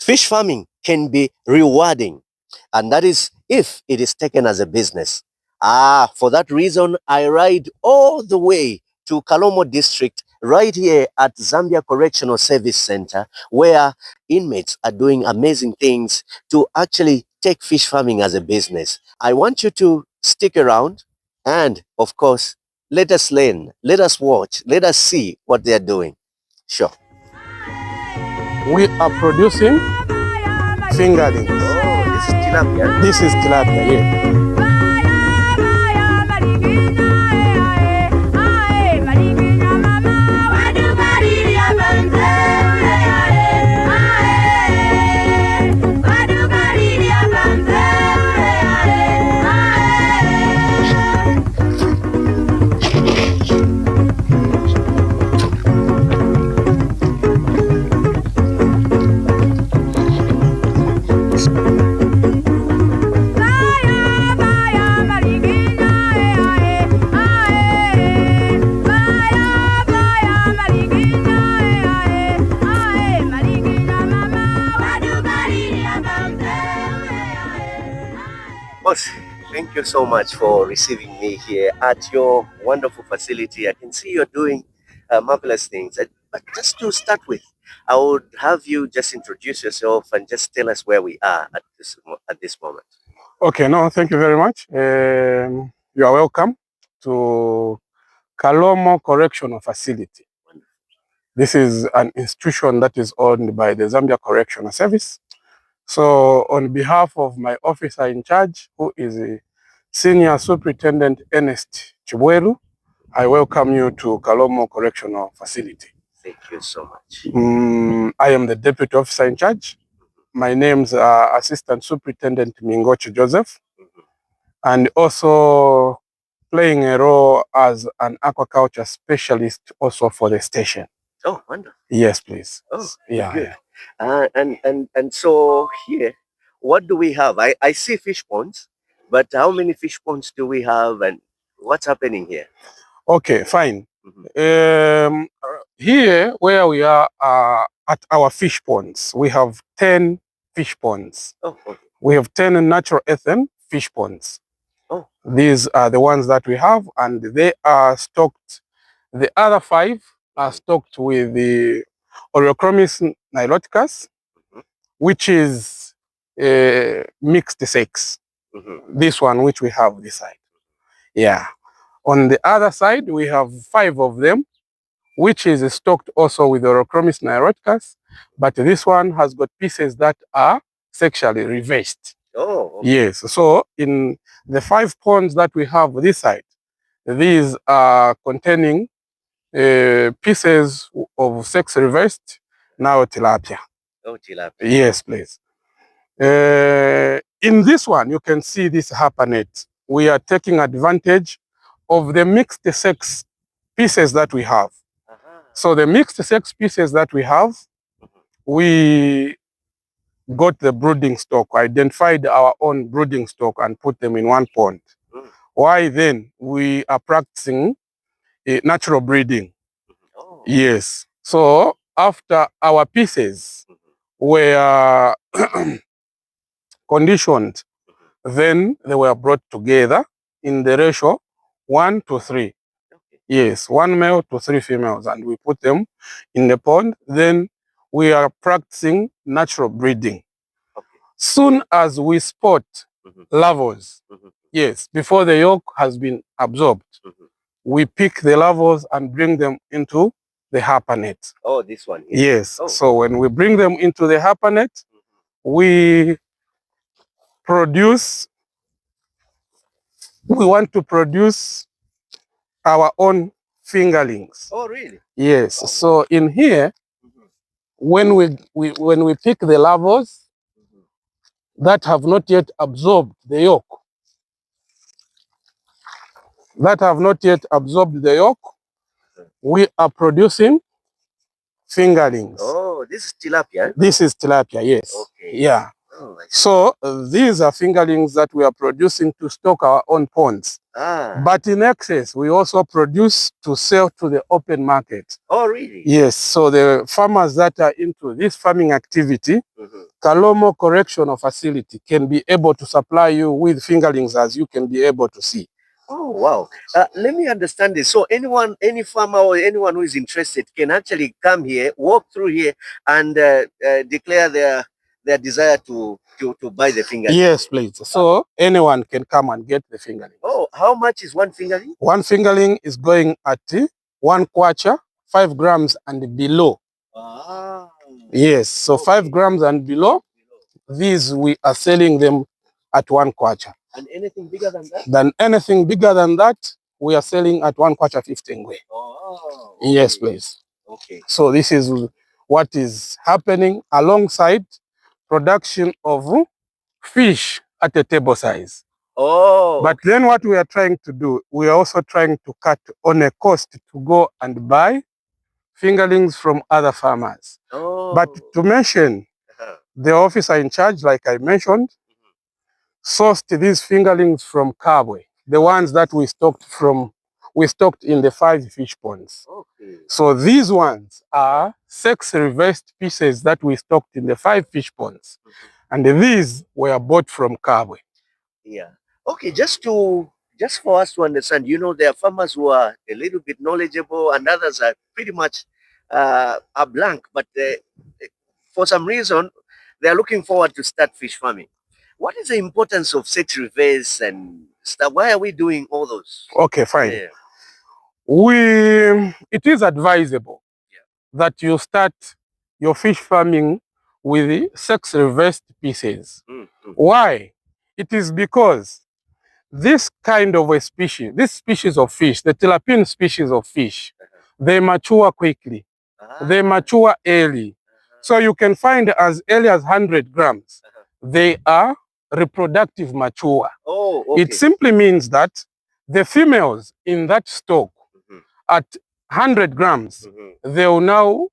Fish farming can be rewarding, and that is if it is taken as a business. For that reason, I ride all the way to Kalomo District, right here at Zambia Correctional Service Center, where inmates are doing amazing things to actually take fish farming as a business. I want you to stick around and, of course, let us learn, let us watch, let us see what they are doing. Sure. We are producing fingerlings. Oh, this is tilapia. This is tilapia, yeah. Thank you so much for receiving me here at your wonderful facility. I can see you're doing marvelous things. But just to start with, I would have you just introduce yourself and just tell us where we are at this moment. Okay, no, thank you very much. You are welcome to Kalomo Correctional Facility. This is an institution that is owned by the Zambia Correctional Service. So on behalf of my officer in charge, who is a Senior Superintendent Ernest Chibweru, I welcome you to Kalomo Correctional Facility. Thank you so much. I am the Deputy Officer in charge. My name's Assistant Superintendent Mingochi Joseph, and also playing a role as an aquaculture specialist also for the station. Oh, wonderful. Yes, please. Oh, yeah. Good. And so here, what do we have? I see fish ponds, but how many fish ponds do we have, and what's happening here? Okay, fine. Here where we are at our fish ponds, we have 10 fish ponds. Oh, okay. We have 10 natural earthen fish ponds. Oh. These are the ones that we have, and they are stocked. The other 5 are stocked with the Oreochromis niloticus, which is mixed sex. This one which we have this side. Yeah. On the other side, we have 5 of them, which is stocked also with Oreochromis niloticus, but this one has got pieces that are sexually reversed. Oh. Okay. Yes. So in the 5 ponds that we have this side, these are containing pieces of sex reversed now tilapia. Oh, tilapia. Yes, please. In this one, you can see this harpanet. We are taking advantage of the mixed sex pieces that we have. So the mixed sex pieces that we have, we got the brooding stock, identified our own brooding stock and put them in one pond. Why then? We are practicing natural breeding. Oh. Yes. So after our pieces were conditioned, then they were brought together in the ratio 1 to 3. Yes, 1 male to 3 females, and we put them in the pond. Then we are practicing natural breeding. Soon as we spot larvas, yes, before the yolk has been absorbed, we pick the larvas and bring them into the harpanet. Oh, this one here. Yes. Oh. So when we bring them into the harpanet, we want to produce our own fingerlings. Oh, really? Yes. Oh. So in here, when we pick the larvas that have not yet absorbed the yolk, we are producing fingerlings. Oh, this is tilapia? This is tilapia, yes. Okay. Yeah. Oh, so these are fingerlings that we are producing to stock our own ponds. But in excess, we also produce to sell to the open market. Oh, really? Yes. So the farmers that are into this farming activity, Kalomo Correctional Facility can be able to supply you with fingerlings, as you can be able to see. Oh, wow. Let me understand this. So any farmer or anyone who is interested can actually come here, walk through here, and declare their desire to buy the fingerling. Yes, please. So anyone can come and get the fingerling. Oh, how much is one fingerling? One fingerling is going at 1 kwacha, 5 grams and below. Ah. Yes, so okay. 5 grams and below, these we are selling them at 1 kwacha. And anything bigger than that? Then anything bigger than that, we are selling at 1 kwacha 15 ngwe. Oh, okay. Yes, please. Okay. So this is what is happening alongside production of fish at a table size. Oh. But then what we are trying to do, we are also trying to cut on a cost to go and buy fingerlings from other farmers. Oh. But to mention, the officer in charge, like I mentioned, sourced these fingerlings from Kabwe, the ones that we stocked in the 5 fish ponds. Okay. So these ones are sex-reversed pieces that we stocked in the 5 fish ponds. And these were bought from Kabwe. Yeah. Okay, just for us to understand, there are farmers who are a little bit knowledgeable and others are pretty much are blank, but for some reason they are looking forward to start fish farming. What is the importance of sex reverse and stuff? Why are we doing all those? Okay, fine. Yeah. It is advisable that you start your fish farming with sex reversed pieces. Why? It is because this kind of a species, this species of fish, the tilapia species of fish, they mature quickly. They mature early. So you can find as early as 100 grams. They are reproductive mature. Oh, okay. It simply means that the females in that stock at 100 grams, they will now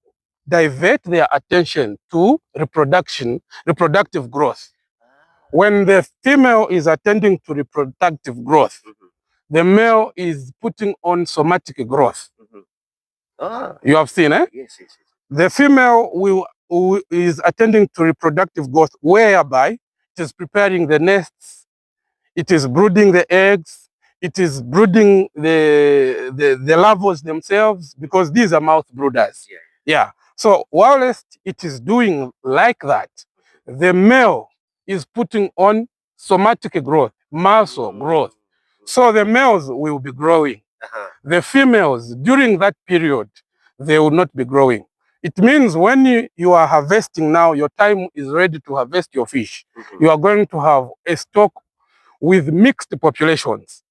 divert their attention to reproductive growth. When the female is attending to reproductive growth, the male is putting on somatic growth. You have seen, eh? Yes, yes, yes. The female who is attending to reproductive growth, whereby it is preparing the nests, it is brooding the eggs, it is brooding the larvae themselves, because these are mouth brooders. Yeah. So whilst it is doing like that, the male is putting on somatic growth, muscle growth. So the males will be growing. The females, during that period, they will not be growing. It means when you are harvesting now, your time is ready to harvest your fish. You are going to have a stock with mixed populations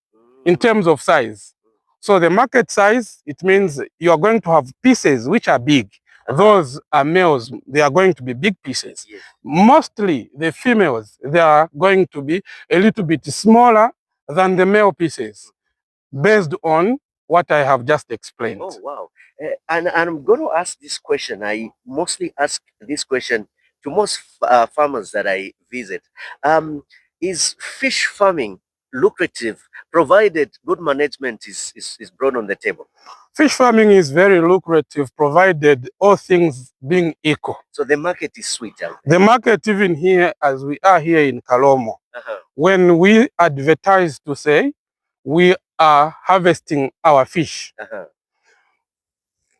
in terms of size. So the market size, it means you are going to have pieces which are big. Those are males, they are going to be big pieces. Mostly the females, they are going to be a little bit smaller than the male pieces, based on what I have just explained. Oh, wow. And I'm going to ask this question. I mostly ask this question to most farmers that I visit. Is fish farming lucrative, provided good management is brought on the table? Fish farming is very lucrative, provided all things being equal. So the market is sweet out there. The market, even here, as we are here in Kalomo, when we advertise to say we are harvesting our fish,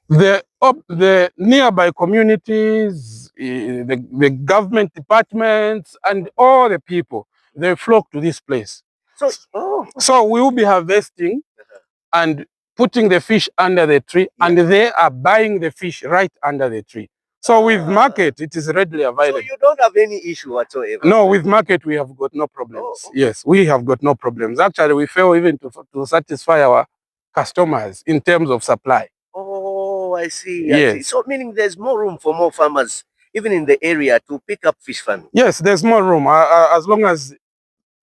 the nearby communities, the government departments, and all the people, they flock to this place. So we will be harvesting and putting the fish under the tree, and they are buying the fish right under the tree. So with market, it is readily available. So you don't have any issue whatsoever? No, with market, we have got no problems. Yes, we have got no problems. Actually, we fail even to satisfy our customers in terms of supply. Oh, I see. Yes. I see. So meaning there's more room for more farmers, even in the area, to pick up fish farming? Yes, there's more room. As long as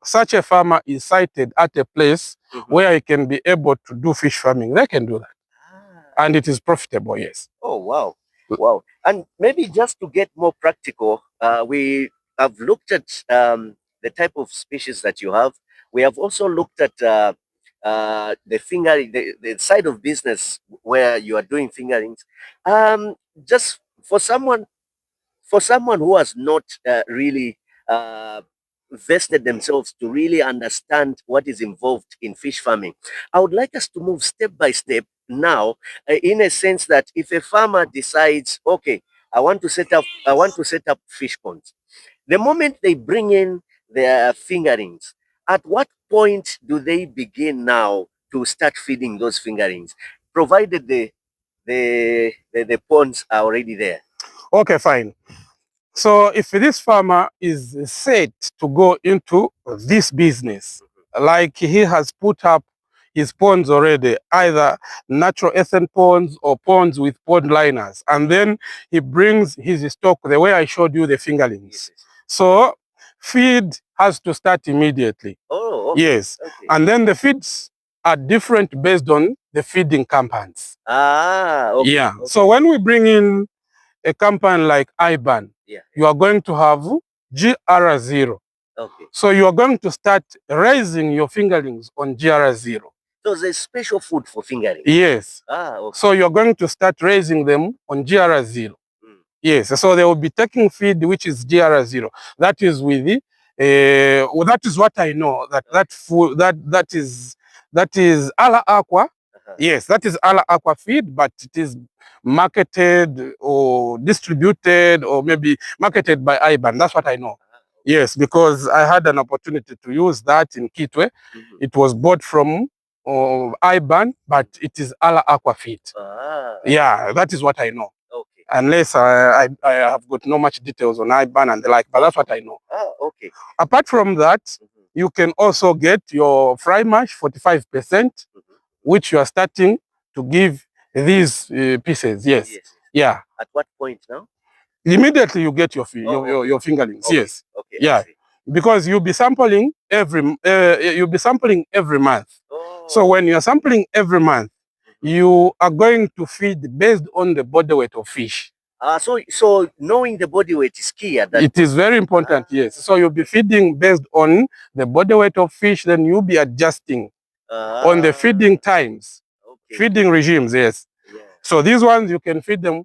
such a farmer is sited at a place where he can be able to do fish farming, they can do that. And it is profitable, yes. Oh, wow. Wow. And maybe just to get more practical, we have looked at the type of species that you have. We have also looked at the fingering, the side of business where you are doing fingerings, just for someone who has not really vested themselves to really understand what is involved in fish farming, I would like us to move step by step now, in a sense that if a farmer decides, okay, I want to set up fish ponds. The moment they bring in their fingerlings, at what point do they begin now to start feeding those fingerlings, provided the ponds are already there? Okay, fine. So if this farmer is set to go into this business, like he has put up his ponds already, either natural earthen ponds or ponds with pond liners, and then he brings his stock the way I showed you the fingerlings. Yes. So feed has to start immediately. Oh, okay. Yes. Okay. And then the feeds are different based on the feeding campaigns. Okay. Yeah. Okay. So when we bring in a campaign like IBAN, Yeah. you are going to have GR0. Okay. So you are going to start raising your fingerlings on GR0. So there's special food for fingering. Yes. Okay. So you're going to start raising them on GR0. Yes. So they will be taking feed which is GR0. That is with the well, that is what I know. That food that is Ala Aqua. Yes, that is Ala Aqua feed, but it is marketed or distributed or maybe marketed by IBAN. That's what I know. Yes, because I had an opportunity to use that in Kitwe. It was bought from IBAN, but it is Ala Aqua feed. Yeah, that is what I know. Okay. Unless I have got no much details on IBAN and the like, but that's what I know. Okay. Apart from that, you can also get your fry mash 45%, which you are starting to give these pieces. Yes. Yeah. At what point now? Immediately you get your fingerlings. Okay. Yes. Okay. Yeah. Because you'll be sampling every month. So when you're sampling every month, you are going to feed based on the body weight of fish. So knowing the body weight is key at that. It is very important, yes. So you'll be feeding based on the body weight of fish, then you'll be adjusting on the feeding times, feeding regimes, yes. Yeah. So these ones you can feed them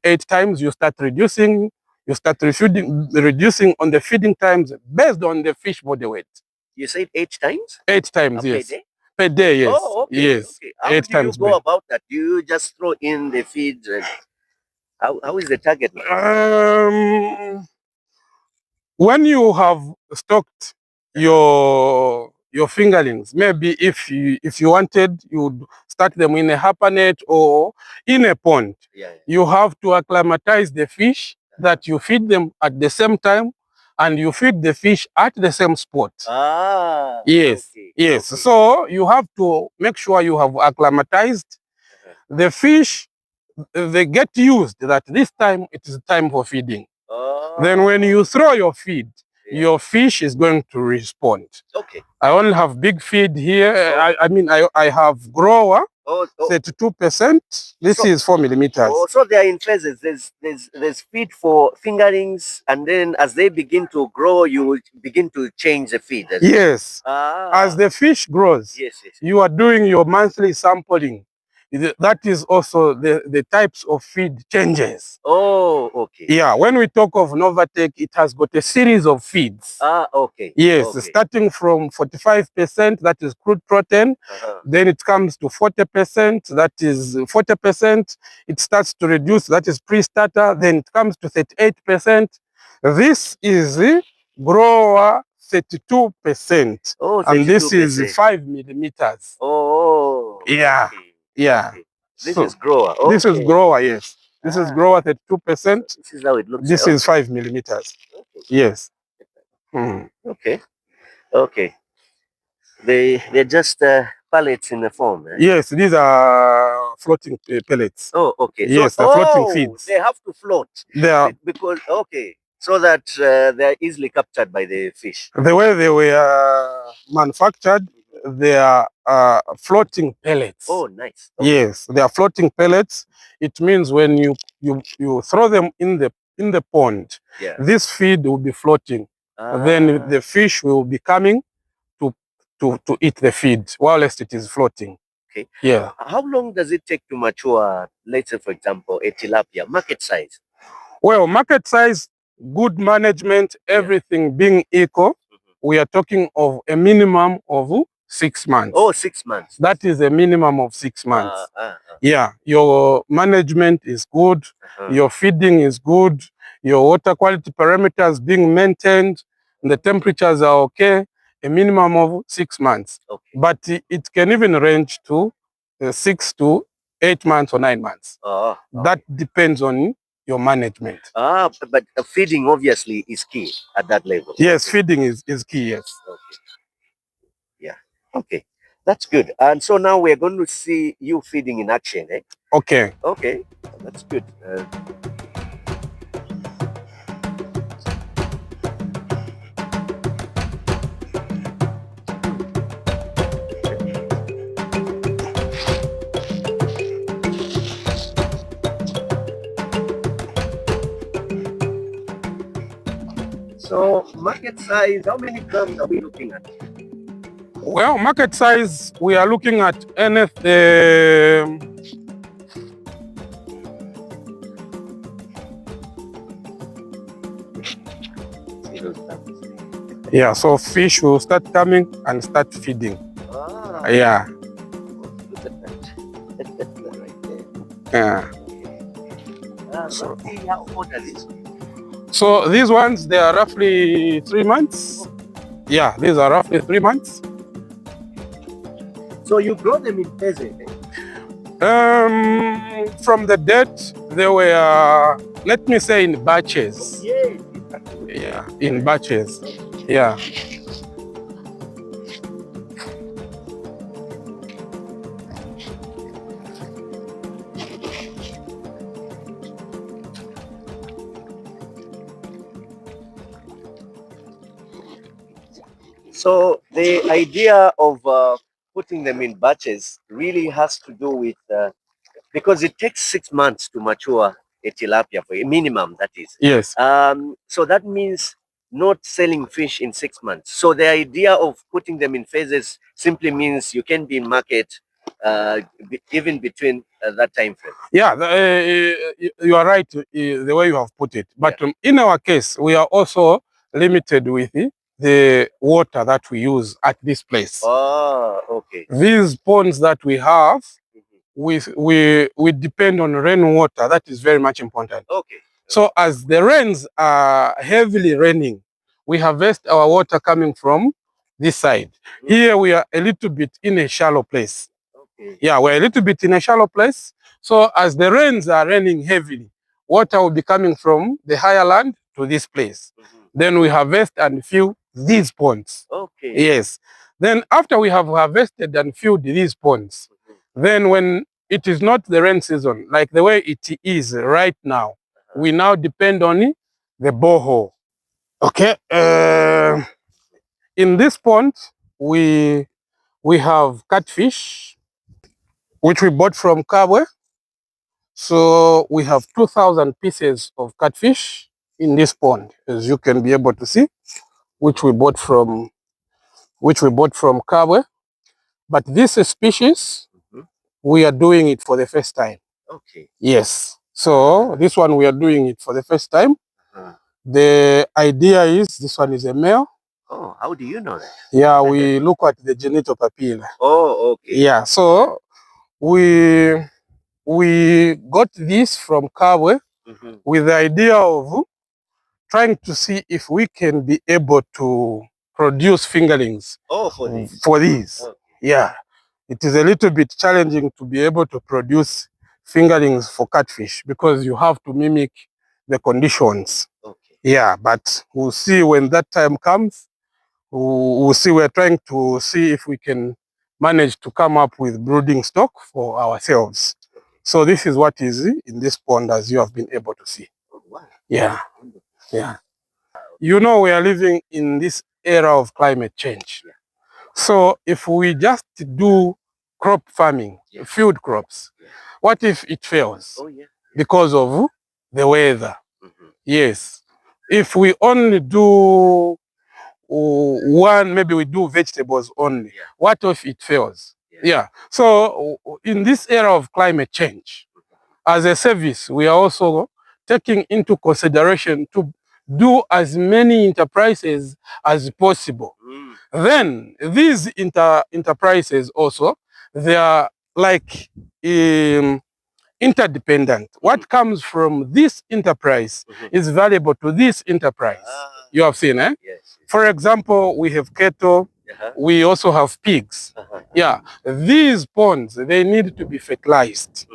8 times, you start reducing reducing on the feeding times based on the fish body weight. You said 8 times? 8 times, yes. Per day? Per day, yes. Oh, okay. Yes. Okay. How 8 do you times go about that? Do you just throw in the feed? How is the target? When you have stocked your fingerlings, maybe if you wanted, you'd start them in a harper net or in a pond. Yeah. You have to acclimatize the fish that you feed them at the same time, and you feed the fish at the same spot. Yes. Okay. Yes. Okay. So you have to make sure you have acclimatized the fish. They get used that this time it is time for feeding. Then when you throw your feed, your fish is going to respond. Okay. I only have big feed here. I have grower, 32%. This is 4 millimeters. So they are in phases. There's feed for fingerlings, and then as they begin to grow, you will begin to change the feed. Yes. As the fish grows, you are doing your monthly sampling. That is also the types of feed changes. Oh, okay. Yeah, when we talk of Novatech, it has got a series of feeds. Okay. Yes, okay. Starting from 45%, that is crude protein. Then it comes to 40%, that is 40%. It starts to reduce, that is pre-starter. Then it comes to 38%. This is grower 32%. Oh, 32%. And this is 5 millimeters. Oh. Yeah. Okay. Yeah. Okay. This is grower. Okay. This is grower, yes. This is grower 32%. This is how it looks. This is 5 millimeters. Okay. Yes. Okay. Okay. They're just pellets in the form. Right? Yes, these are floating pellets. Oh, okay. Yes, so, they're floating feeds. They have to float. They are because so that they're easily captured by the fish. The way they were manufactured, they are floating pellets. Oh, nice. Okay. Yes, they are floating pellets. It means when you throw them in the pond, this feed will be floating. Then the fish will be coming to eat the feed whilst it is floating. Okay. Yeah. How long does it take to mature, let's say, for example, a tilapia? Market size? Well, market size, good management, everything being equal, we are talking of a minimum of 6 months. Oh, 6 months. That is a minimum of 6 months. Yeah, your management is good, your feeding is good, your water quality parameters being maintained, the temperatures are okay, a minimum of 6 months. Okay. But it can even range to 6 to 8 months or 9 months. Okay. That depends on your management. But feeding obviously is key at that level. Yes, feeding is key, yes. Okay. Yeah. Okay. That's good. And so now we're going to see you feeding in action, eh? Okay. Okay. That's good. So market size, how many grams are we looking at? Well, market size, we are looking at anything. Yeah, so fish will start coming and start feeding. Yeah. Look at that. Right there. Yeah. So how old are these? So these ones, they are roughly 3 months. Yeah, these are roughly 3 months. So you grow them in phases? From the date, they were, let me say, in batches. Yeah, in batches. Yeah. So the idea of putting them in batches really has to do with because it takes 6 months to mature a tilapia, for a minimum, that is. Yes. So that means not selling fish in 6 months. So the idea of putting them in phases simply means you can be in market even between that time frame. Yeah, you are right the way you have put it. But in our case, we are also limited with the water that we use at this place. Oh, okay. These ponds that we have, we depend on rainwater. That is very much important. Okay. So as the rains are heavily raining, we harvest our water coming from this side. Here we are a little bit in a shallow place. Okay. Yeah, we're a little bit in a shallow place. So as the rains are raining heavily, water will be coming from the higher land to this place. Then we harvest and fill these ponds. Okay. Yes. Then after we have harvested and filled these ponds, then when it is not the rain season, like the way it is right now, we now depend on the borehole. Okay. In this pond, we have catfish, which we bought from Kabwe. So we have 2,000 pieces of catfish in this pond, as you can be able to see, which we bought from Kabwe. But this species, we are doing it for the first time. Okay. Yes. So this one we are doing it for the first time. The idea is this one is a male. Oh, how do you know that? Yeah, we look at the genital papilla. Oh, okay. Yeah, so we got this from Kabwe with the idea of trying to see if we can be able to produce fingerlings for these. Okay. Yeah, it is a little bit challenging to be able to produce fingerlings for catfish because you have to mimic the conditions. Okay. Yeah, but we'll see when that time comes. We'll see. We're trying to see if we can manage to come up with brooding stock for ourselves. So this is what is in this pond, as you have been able to see. Yeah, yeah. You know, we are living in this era of climate change. So if we just do crop farming, field crops, what if it fails because of the weather? Yes. If we only do one, maybe we do vegetables only. Yeah. What if it fails? Yeah. So in this era of climate change, as a service, we are also taking into consideration to do as many enterprises as possible. Then these enterprises also, they are like interdependent. What comes from this enterprise is valuable to this enterprise. You have seen, eh? Yes. For example, we have cattle, we also have pigs. Yeah, these ponds, they need to be fertilized.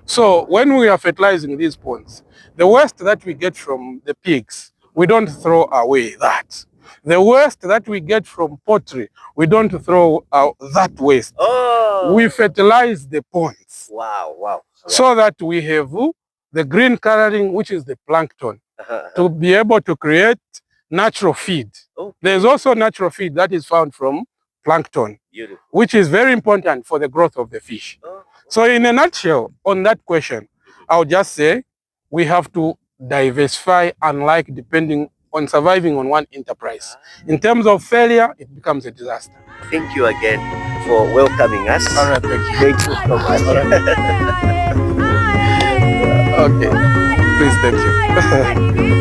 So when we are fertilizing these ponds, the waste that we get from the pigs, we don't throw away that. The waste that we get from poultry, we don't throw out that waste. Oh. We fertilize the ponds. Wow, wow. So that we have the green coloring, which is the plankton, to be able to create natural feed. Okay. There's also natural feed that is found from plankton, which is very important for the growth of the fish. So in a nutshell, on that question, I'll just say we have to diversify, unlike depending on surviving on one enterprise. In terms of failure, it becomes a disaster. Thank you again for welcoming us. All right, thank you. Thank you so much. Okay, please, thank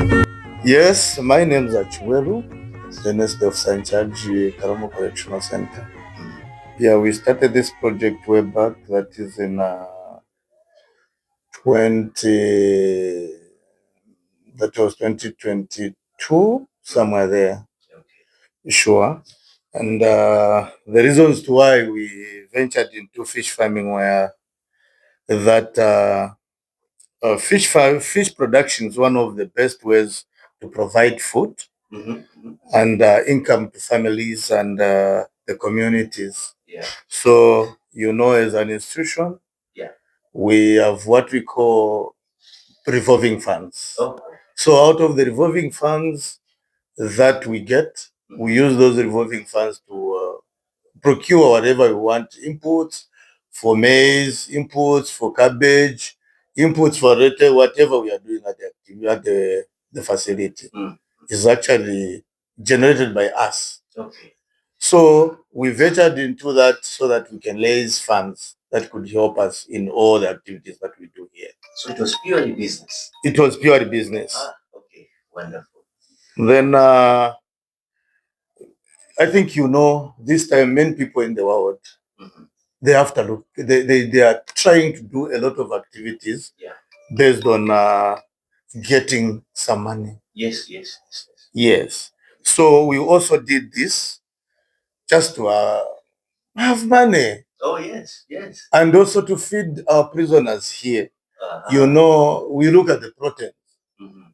you. Yes, my name is Achiweru, the next officer in charge, Kalomo Correctional Center. Yeah, we started this project way back, that is in 2022, somewhere there. Sure. And the reasons to why we ventured into fish farming were that fish production is one of the best ways to provide food and income to families and the communities. Yeah. So, as an institution, we have what we call revolving funds. Oh. So out of the revolving funds that we get, we use those revolving funds to procure whatever we want, inputs for maize, inputs for cabbage, inputs for whatever we are doing at the facility. Is actually generated by us. Okay. So we ventured into that so that we can raise funds that could help us in all the activities that we do here. So it was purely business? It was purely business. Ah, okay. Wonderful. Then I think this time many people in the world, they have to look, they are trying to do a lot of activities based on getting some money. Yes. So we also did this just to have money. Oh, yes. And also to feed our prisoners here. We look at the proteins,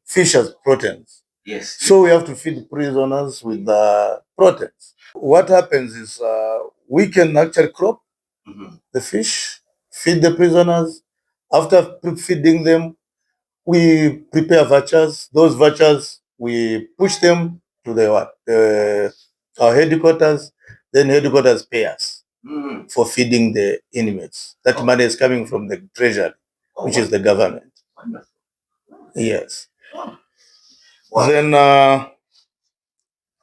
fish as proteins. Yes. So we have to feed prisoners with the proteins. What happens is we can actually crop the fish, feed the prisoners. After feeding them, we prepare vouchers. Those vouchers, we push them to our headquarters. Then headquarters pay us for feeding the inmates. That money is coming from the treasury, which is the government. Wonderful. Yes. Wow. Then,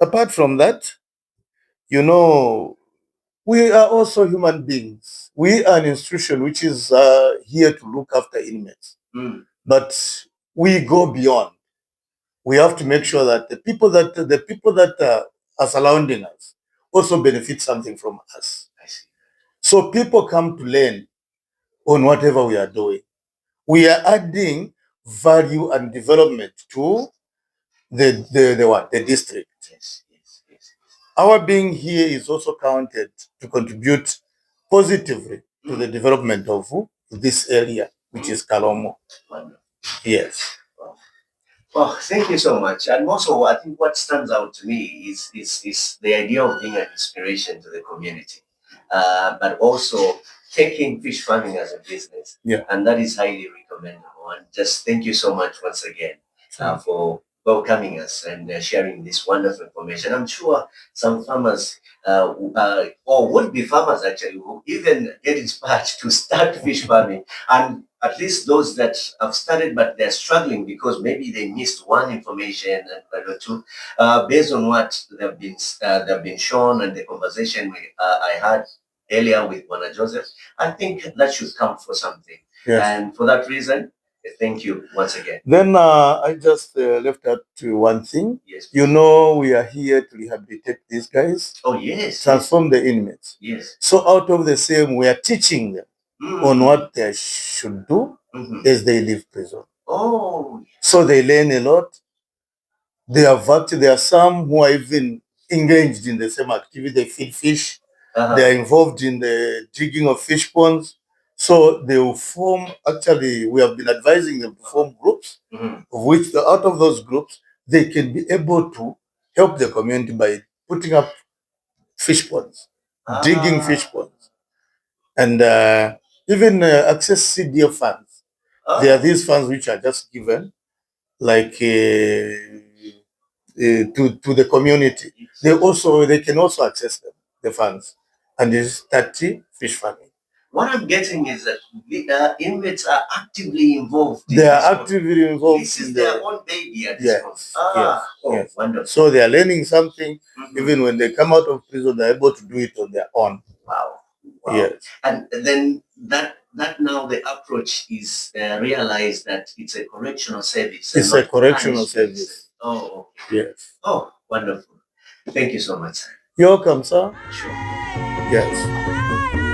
apart from that, we are also human beings. We are an institution which is here to look after inmates. But we go beyond. We have to make sure that the people that are surrounding us also benefit something from us. I see. So people come to learn on whatever we are doing. We are adding value and development to the district. Yes. Our being here is also counted to contribute positively to the development of this area, which is Kalomo. Yes. Well, thank you so much. And also, I think what stands out to me is the idea of being an inspiration to the community, but also taking fish farming as a business. Yeah. And that is highly recommendable. And just thank you so much once again for welcoming us and sharing this wonderful information. I'm sure some farmers or would-be farmers actually who even get inspired to start fish farming, and at least those that have started but they're struggling because maybe they missed one information or two based on what they've been shown and the conversation I had earlier with Mona Joseph. I think that should count for something. Yes. And for that reason, thank you once again. Then I just left out to one thing. Yes. You know, we are here to rehabilitate these guys. Oh, yes. Transform the inmates. Yes. So out of the same, we are teaching them on what they should do as they leave prison. Oh. So they learn a lot. There are some who are even engaged in the same activity. They feed fish. They are involved in the digging of fish ponds. So they will form, actually, we have been advising them to form groups, of which out of those groups, they can be able to help the community by putting up fish ponds, digging fish ponds, and even access CDF funds. There are these funds which are just given, like to the community. They can also access them, the funds, and it's 30 fish farming. What I'm getting is that the inmates are actively involved. They are actively involved. This is their own baby at this yes, point. Yes. Wonderful. So they are learning something. Even when they come out of prison, they're able to do it on their own. Wow. Yes. And then that now the approach is realized that it's a correctional service. It's a correctional service. Oh. Yes. Oh, wonderful. Thank you so much. You're welcome, sir. Sure. Yes.